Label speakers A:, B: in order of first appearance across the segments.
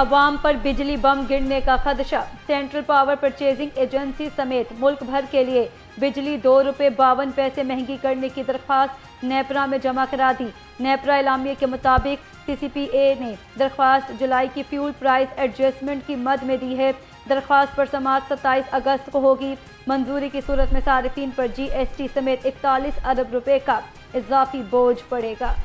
A: अवाम पर बिजली बम गिरने का खदशा। सेंट्रल पावर परचेजिंग एजेंसी समेत मुल्क भर के लिए बिजली ₹2.52 महंगी करने की दरख्वास्त नेपरा में जमा करा दी। नेपरा एलामिया के मुताबिक CCPA ने दरख्वास्त जुलाई की फ्यूल प्राइस एडजस्टमेंट की मद में दी है। दरख्वास्त पर समाअत 27 अगस्त को होगी। मंजूरी की सूरत में सारिफिन पर GST समेत 41 अरब रुपए का इजाफी बोझ पड़ेगा।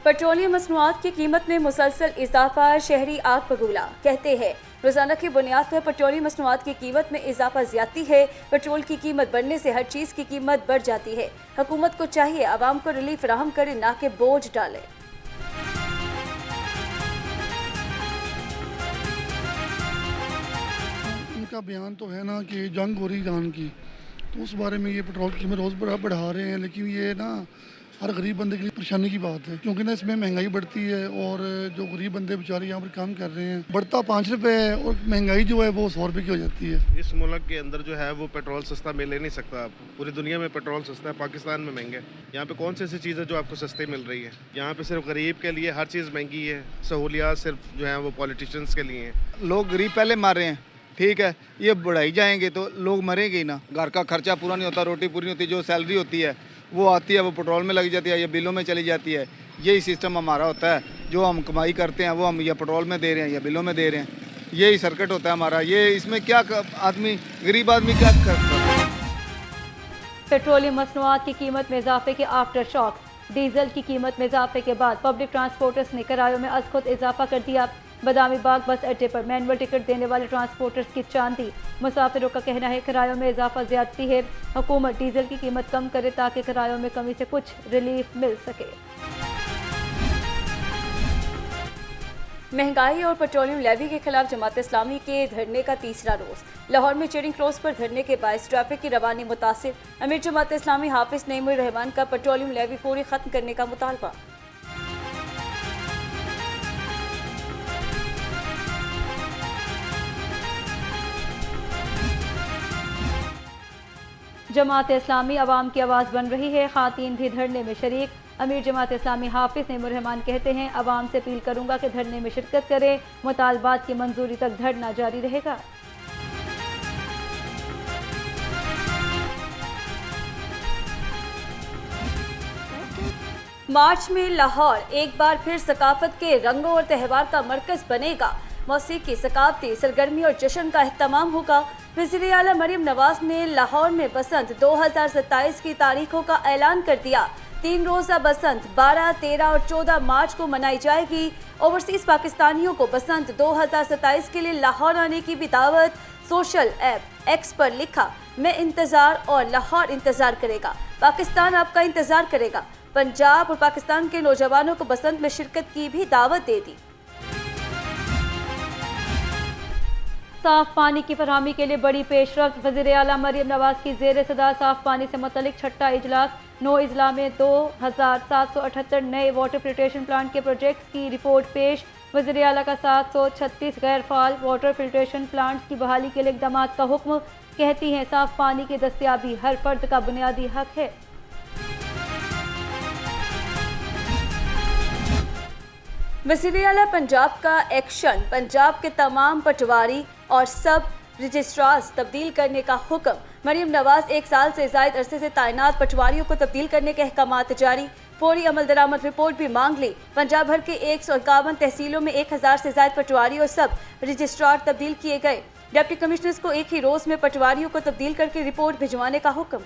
B: पेट्रोलियम मसनूआत की कीमत में मुसलसल इजाफा, शहरी आग बबूला। कहते हैं रोजाना की बुनियाद पर पेट्रोलियम मसनूआत की कीमत में इजाफा ज्यादा है। पेट्रोल की कीमत बढ़ने से हर चीज की कीमत बढ़ जाती है। हुकूमत को चाहिए आवाम को रिलीफ फराहम करे, ना कि बोझ डाले।
C: इनका बयान तो है ना कि जंग हो रही ईरान की, तो उस बारे में ये पेट्रोल की कीमत रोज़ बढ़ा रहे हैं, लेकिन ये ना हर गरीब बंदे के लिए परेशानी की बात है, क्योंकि ना इसमें महंगाई बढ़ती है और जो गरीब बंदे बेचारे यहाँ पर काम कर रहे हैं, बढ़ता 5 रुपये है और महंगाई जो है वो 100 रुपये की हो जाती है।
D: इस मुल्क के अंदर जो है वो पेट्रोल सस्ता मिल ही नहीं सकता। पूरी दुनिया में पेट्रोल सस्ता है, पाकिस्तान में महंगा है। यहाँ पे कौन सी ऐसी चीज़ है जो आपको सस्ती मिल रही है? यहाँ पे सिर्फ गरीब के लिए हर चीज़ महंगी है। सहूलियात सिर्फ जो है वो पॉलिटिशियंस के लिए हैं।
E: लोग गरीब पहले मार रहे हैं, ठीक है, ये बढ़ाई जाएंगे तो लोग मरेंगे ही ना। घर का खर्चा पूरा नहीं होता, रोटी पूरी नहीं होती, जो सैलरी होती है वो आती है, वो पेट्रोल में लग जाती है या बिलों में चली जाती है। यही सिस्टम हमारा होता है, जो हम कमाई करते हैं वो हम या पेट्रोल में दे रहे हैं या बिलों में दे रहे हैं। यही सर्किट होता है हमारा। ये इसमें क्या आदमी, गरीब आदमी क्या करता है?
A: पेट्रोलियम मसनूआत की कीमत में इजाफे के आफ्टर शॉक। डीजल की कीमत में इजाफे के बाद पब्लिक ट्रांसपोर्टर्स ने किरायों में अज खुद इजाफा कर दिया। बदामी बाग बस अड्डे पर मैनुअल टिकट देने वाले ट्रांसपोर्टर्स की चांदी। मुसाफिरों का कहना है किरायों में इजाफा ज्यादती है। हुकूमत डीजल की कीमत कम करे ताकि किरायों में कमी से कुछ रिलीफ मिल सके।
B: महंगाई और पेट्रोलियम लेवी के खिलाफ जमात इस्लामी के धरने का तीसरा रोज। लाहौर में चेरिंग क्रॉस पर धरने के बायस ट्रैफिक की रवानी मुतासिर। अमीर जमात इस्लामी हाफिज नईमुर रहमान का पेट्रोलियम लेवी फौरी खत्म करने का मुतालबा।
A: जमात इस्लामी अवाम की आवाज़ बन रही है। खातीन भी धरने में शरीक। अमीर जमात इस्लामी हाफिज नईमुर रहमान कहते हैं अवाम से अपील करूंगा कि धरने में शिरकत करें। मुतालबात की मंजूरी तक धरना जारी रहेगा।
B: मार्च में लाहौर एक बार फिर सकाफत के रंगों और त्यौहार का मरकज बनेगा। मौसीकी, सकाफती सरगर्मी और जश्न का एहतमाम होगा। वज़ीर आला मरियम नवाज ने लाहौर में बसंत 2027 की तारीखों का ऐलान कर दिया। 3 रोज़ा बसंत 12, 13 और 14 मार्च को मनाई जाएगी। ओवरसीज पाकिस्तानियों को बसंत 2027 के लिए लाहौर आने की भी दावत। सोशल ऐप एक्स पर लिखा, मैं इंतजार और लाहौर इंतजार करेगा। पाकिस्तान आपका इंतजार करेगा। पंजाब और पाकिस्तान के नौजवानों को बसंत में शिरकत की भी दावत दे दी।
A: साफ पानी की फरहमी के लिए बड़ी पेशरफ्त। वज़ीर आला मरियम नवाज की ज़ेर सदा साफ पानी से मुतल्लिक छठा इजलास। 9 अजला में 2778 नए वाटर फिल्ट्रेशन प्लांट के प्रोजेक्ट्स की रिपोर्ट पेश। वज़ीर आला का 736 गैर फाल वाटर फिल्ट्रेशन प्लांट्स की बहाली के लिए इक़दाम का हुक्म। कहती हैं साफ पानी की दस्तयाबी हर फर्द का बुनियादी हक है।
B: वज़ीर आला पंजाब का एक्शन, पंजाब के तमाम पटवारी और सब रजिस्ट्रार्स तब्दील करने का हुक्म। मरियम नवाज 1 साल से ज़ायद अरसे से तैनात पटवारियों को तब्दील करने के अहकामात जारी। फौरी अमल दरामद रिपोर्ट भी मांग ली। पंजाब भर के 151 तहसीलों में 1000 से ज़ायद पटवारी और सब रजिस्ट्रार तब्दील किए गए। डिप्टी कमिश्नर्स को एक ही रोज़ में पटवारियों को तब्दील करके रिपोर्ट भिजवाने का हुक्म।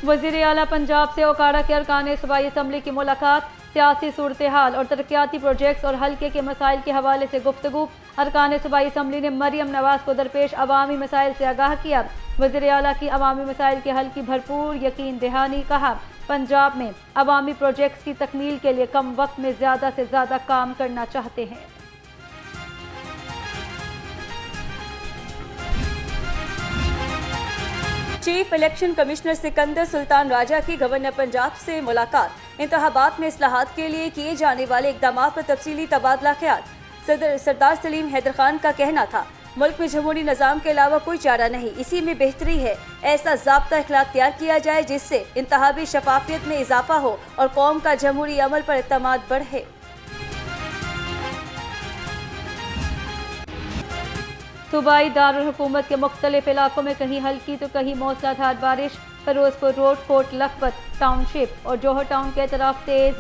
A: वज़ीर आला पंजाब से ओकाड़ा के अरकान सूबाई असम्बली की मुलाकात। सियासी सूरत हाल और तरक्याती प्रोजेक्ट्स और हल्के के मसाइल के हवाले से गुफ्तगू। अरकान सूबाई असम्बली ने मरियम नवाज को दरपेश अवामी मसाइल से आगाह किया। वज़ीर आला की अवामी मसाइल के हल की भरपूर यकीन दहानी। कहा पंजाब में अवामी प्रोजेक्ट्स की तकमील के लिए कम वक्त में ज़्यादा से ज़्यादा काम करना चाहते हैं।
B: Chief election commissioner Sikandar Sultan Raja की गवर्नर पंजाब से मुलाकात। इंतखाबात में इस्लाहात के लिए किए जाने वाले इकदाम पर तफसीली तबादला ख्याल। सरदार सलीम हैदर खान का कहना था मुल्क में जमहूरी निज़ाम के अलावा कोई चारा नहीं, इसी में बेहतरी है। ऐसा ज़ाब्ता अखलाक तैयार किया जाए जिससे इंतहाबी शफाफियत में इजाफा हो और कौम का जमहूरी अमल पर एतमाद बढ़े।
A: सूबाई दारुल हुकूमत के मुख्तलिफ इलाकों में कहीं हल्की तो कहीं मूसलाधार बारिश। फिरोजपुर रोड, कोट लखपत टाउनशिप और जौहर टाउन के तरफ तेज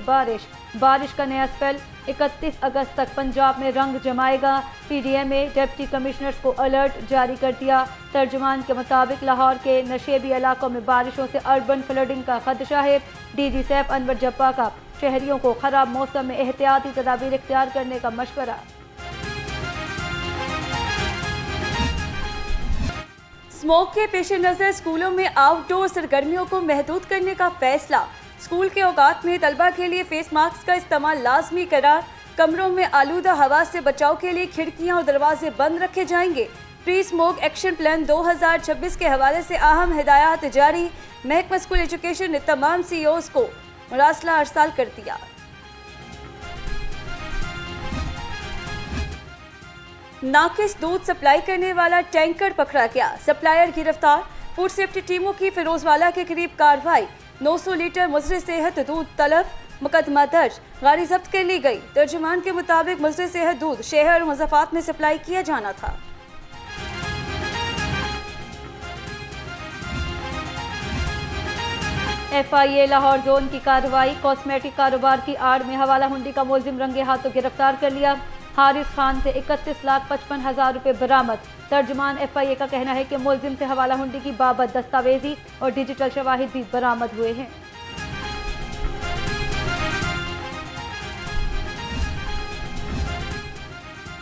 A: बारिश का नया स्पेल 31 अगस्त तक पंजाब में रंग जमाएगा। पीडीएमए डिप्टी कमिश्नर्स को अलर्ट जारी कर दिया। तर्जुमान के मुताबिक लाहौर के नशेबी इलाकों में बारिशों से अर्बन फ्लडिंग का खदशा है। डीजी सैफ अनवर जब्बा का शहरियों को खराब मौसम में एहतियाती तदाबीर इख्तियार करने का मशवरा।
B: स्मोक के पेश नज़र स्कूलों में आउटडोर सरगर्मियों को महदूद करने का फैसला। स्कूल के औकात में तलबा के लिए फेस मास्क का इस्तेमाल लाजमी करार। कमरों में आलूदा हवा से बचाव के लिए खिड़कियां और दरवाजे बंद रखे जाएंगे। प्री स्मोक एक्शन प्लान 2026 के हवाले से अहम हिदायत जारी। महकमा स्कूल एजुकेशन ने तमाम CEOs को मुरासला अरसाल कर दिया। नाकिस दूध सप्लाई करने वाला टैंकर पकड़ा गया, सप्लायर गिरफ्तार। फूड सेफ्टी टीमों की फिरोजवाला के करीब कार्रवाई। 900 लीटर मुजरे सेहत दूध तलब, मुकदमा दर्ज, गाड़ी जब्त कर ली गई। तर्जुमान के मुताबिक मुजरे सेहत दूध शहर और मुज़फ़्फ़रात में सप्लाई किया जाना था।
A: FIA लाहौर जोन की कार्रवाई। कॉस्मेटिक कारोबार की आड़ में हवाला हुंडी का मुलजिम रंगे हाथों गिरफ्तार कर लिया। हारिस खान से 31,55,000 रुपये बरामद। तर्जुमान FIA का कहना है कि मुलजिम से हवाला हुंडी की बाबत दस्तावेजी और डिजिटल शवाहिद भी बरामद हुए हैं।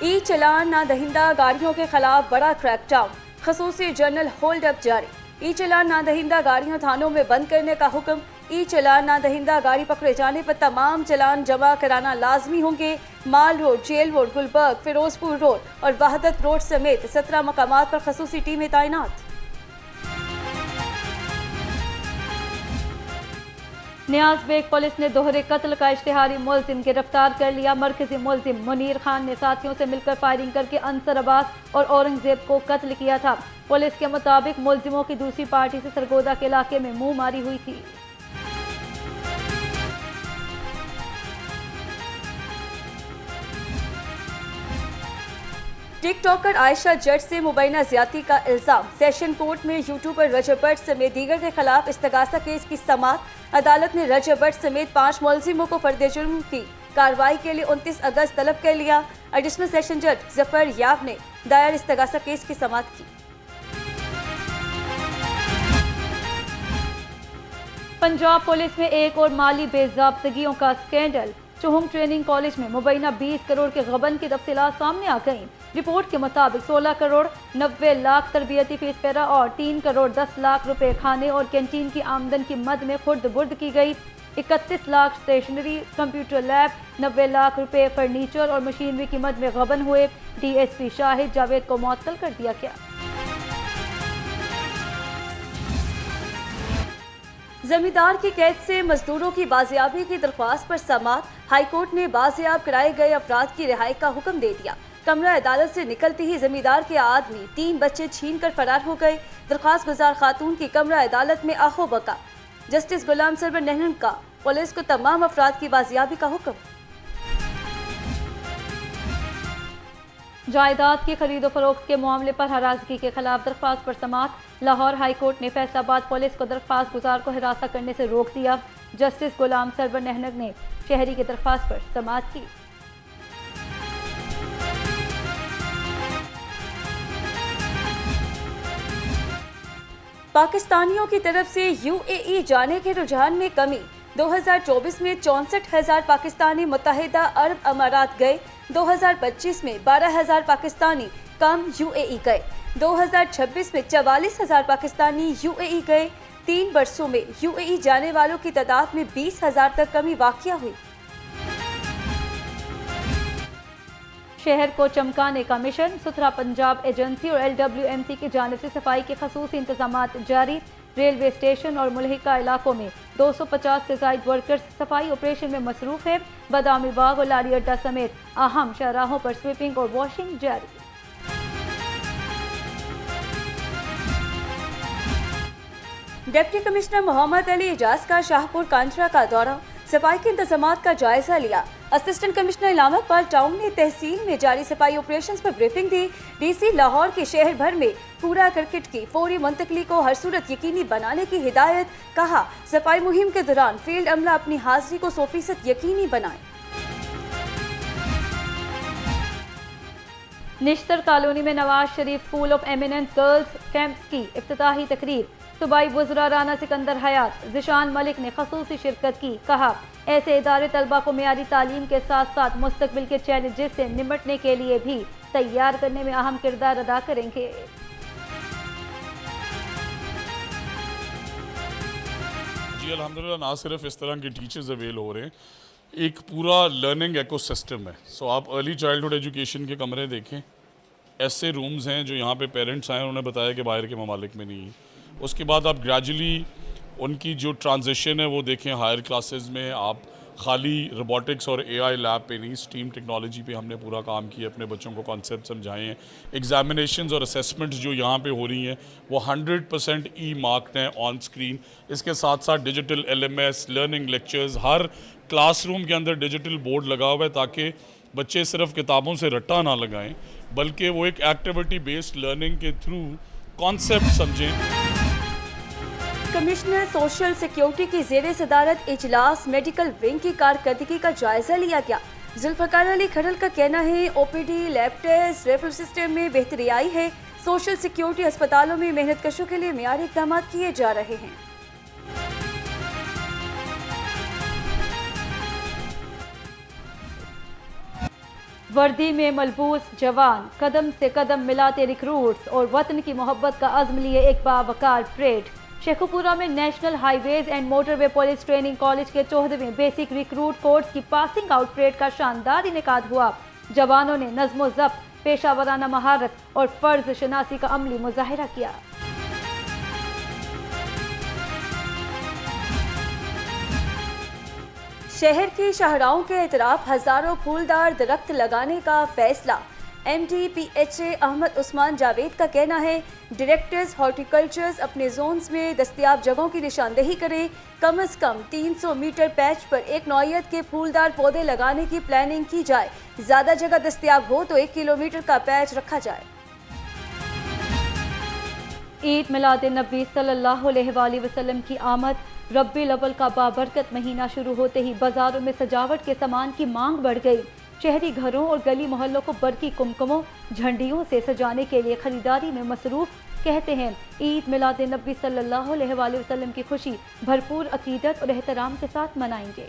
B: ई चलान ना दहिंदा गाड़ियों के खिलाफ बड़ा क्रैकडाउन। खसूसी जनरल होल्ड अप जारी। ई चलान ना दहिंदा गाड़ियां थानों में बंद करने का हुक्म। ई चलान ना दहिंदा गाड़ी पकड़े जाने पर तमाम चलान जमा कराना लाजमी होंगे। Mall road, jail road, Gulberg, Ferozepur road और वहदत रोड समेत 17 मकामात पर खसूसी टीमें तैनात।
A: नियाज बेग पुलिस ने दोहरे कत्ल का इश्तिहारी मुलजिम गिरफ्तार कर लिया। मरकजी मुलजिम मुनीर खान ने साथियों से मिलकर फायरिंग करके अंसर अब्बास और औरंगजेब को कत्ल किया था। पुलिस के मुताबिक मुलजिमों की दूसरी पार्टी से सरगोदा के इलाके में मुंह मारी हुई थी।
B: टिकटॉकर आयशा जट से मुबैना ज्यादती का इल्जाम। सेशन कोर्ट में यूट्यूबर रजब भट्ट समेत दीगर के खिलाफ इस्तगासा केस की समाअत। अदालत ने रजब भट्ट समेत 5 मुलजिमों को फर्द जुर्म की कार्रवाई के लिए 29 अगस्त तलब कर लिया। एडिशनल सेशन जज जफर याब ने दायर इस्तगासा केस की समाअत की।
A: पंजाब पुलिस में एक और माली बेज़ाब्तगियों का स्कैंडल। चुहुम ट्रेनिंग कॉलेज में मुबैना 20 करोड़ के गबन की तफसीलात सामने आ गईं। रिपोर्ट के मुताबिक 16 करोड़ 90 लाख तरबियती फीस पैरा और 3 करोड़ 10 लाख रुपए खाने और कैंटीन की आमदन की मद में खुर्द बुर्द की गई। 31 lakh stationery, computer lab, 90 lakh रुपए फर्नीचर और मशीनरी की मद में गबन हुए। DSP शाहिद जावेद को मुअत्तल कर दिया गया।
B: जमींदार की कैद से मजदूरों की बाजियाबी की दरख्वास्त पर समाअत। हाईकोर्ट ने बाजियाब कराए गए अफराद की रिहाई का हुक्म दे दिया। कमरा अदालत से निकलते ही जमींदार के आदमी 3 बच्चे छीन कर फरार हो गए। दरख्वास्त गुजार खातून की कमरा अदालत में आहो बका। जस्टिस गुलाम सरवर नहनन का पुलिस को तमाम अफराद की बाजियाबी का हुक्म।
A: जायदाद की खरीदो फरोख्त के मामले पर हरासगी के खिलाफ दरख्वास्त पर समाअत। लाहौर हाई कोर्ट ने फैसलाबाद पुलिस को दरख्वास्त गुजार को हिरासत करने से रोक दिया। जस्टिस गुलाम सरवर नहनक ने शहरी की दरख्वास्त पर समाअत की।
B: पाकिस्तानियों की तरफ से UAE जाने के रुझान में कमी। 2024 में 64,000 पाकिस्तानी मुत्तहिदा अरब अमारात गए। 2025 में 12,000 पाकिस्तानी कम UAE गए। 2026 में 44,000 पाकिस्तानी UAE गए। 3 वर्षों में UAE जाने वालों की तादाद में 20,000 तक कमी वाक़या हुई।
A: शहर को चमकाने का मिशन। सुथरा पंजाब एजेंसी और LWMC की जानिब से सफाई के खसूसी इंतजामात जारी। रेलवे स्टेशन और मुल्हिका इलाकों में 250 से ज़ायद वर्कर्स सफाई ऑपरेशन में मसरूफ है। बादामी बाग और लारी अड्डा समेत अहम शाहराहों पर स्वीपिंग और वॉशिंग जारी।
B: डिप्टी कमिश्नर मोहम्मद अली एजाज का शाहपुर कांचरा का दौरा, सफाई के इंतजामात का जायजा लिया। असिस्टेंट कमिश्नर इलामा इकबाल टाउन ने तहसील में जारी सफाई ऑपरेशंस पर ब्रीफिंग दी। डीसी लाहौर के शहर भर में कूड़ा करकट की फौरी मुंतकली को हर सूरत यकीनी बनाने की हिदायत। कहा, सफाई मुहिम के दौरान फील्ड अमला अपनी हाजिरी को 100% यकीनी बनाए।
A: निश्तर कॉलोनी में Nawaz Sharif school of eminence girls campus की इफ्तिताही तकरीब, सूबाई वज़रा राना सिकंदर हयात, ज़िशान मलिक ने खसूसी शिरकत की। कहा, ऐसे इदारे तलबा को मेयारी तालीम के साथ साथ मुस्तकबिल के चैलेंजेस से निपटने के लिए भी तैयार करने में अहम किरदार अदा करेंगे।
F: जी अल्हम्दुलिल्लाह, ना सिर्फ इस तरह के टीचर्स अवेल हो रहे हैं, एक पूरा लर्निंग इकोसिस्टम है। सो आप अर्ली चाइल्डहुड एजुकेशन के कमरे देखें, ऐसे रूम्स हैं जो यहाँ पे पेरेंट्स आए उन्होंने बताया कि बाहर के ममालिक में नहीं है। उसके बाद आप ग्रेजुअली उनकी जो ट्रांजिशन है वो देखें, हायर क्लासेस में आप खाली रोबोटिक्स और एआई लैब पे नहीं, स्टीम टेक्नोलॉजी पे हमने पूरा काम किया, अपने बच्चों को कॉन्सेप्ट समझाए हैं। एग्जामिनेशंस और असेसमेंट्स जो यहाँ पे हो रही हैं वो 100% ई मार्क्ड हैं ऑन स्क्रीन। इसके साथ साथ डिजिटल LMS लर्निंग लेक्चर्स, हर क्लासरूम के अंदर डिजिटल बोर्ड लगा हुआ है ताकि बच्चे सिर्फ किताबों से रट्टा ना लगाएं, बल्कि वो एक एक्टिविटी बेस्ड लर्निंग के थ्रू कॉन्सेप्ट समझें।
B: कमिश्नर सोशल सिक्योरिटी की ज़ेरे सदारत इजलास मेडिकल विंग की कारकर्दगी का जायजा लिया गया। जुल्फ़िकार अली खड़ल का कहना है, OPD, lab test, referral system में बेहतरी आई है। सोशल सिक्योरिटी अस्पतालों में मेहनत कशों के लिए मियारी इक़दाम किए जा रहे हैं।
A: वर्दी में मलबूस जवान कदम से कदम मिलाते रिक्रूट्स और वतन की मोहब्बत का अज़्म लिए एक बावकार परेड। शेखुपुरा में national highways and motorway police training college के 14वें बेसिक रिक्रूट कोर्स की पासिंग आउट परेड का शानदार इनेकाद हुआ। जवानों ने नज़्म ज़ब्त, पेशावराना महारत और फ़र्ज शनासी का अमली मुजाहिरा किया।
B: शहर की शाहराहों के इतराफ हजारों फूलदार दरख्त लगाने का फैसला। MD PHA अहमद उस्मान जावेद का कहना है, डायरेक्टर्स हॉर्टिकल्चर्स अपने जोन्स में दस्तयाब जगहों की निशानदेही करें। कम से कम 300 मीटर पैच पर एक नौइयत के फूलदार पौधे लगाने की प्लानिंग की जाए। ज़्यादा जगह दस्तयाब हो तो 1 किलोमीटर का पैच रखा जाए।
A: ईद मिलाद नबी सल्लल्लाहु अलैहि वसल्लम की आमद, रब्बीउल अव्वल का बाबरकत महीना शुरू होते ही बाजारों में सजावट के सामान की मांग बढ़ गई। शहरी घरों और गली मोहल्लों को बरकी कुमकुमों, झंडियों से सजाने के लिए खरीदारी में मसरूफ। कहते हैं, ईद मिलाद नबी सल्लल्लाहु अलैहि वसल्लम की खुशी भरपूर अकीदत और एहतराम के साथ मनाएंगे।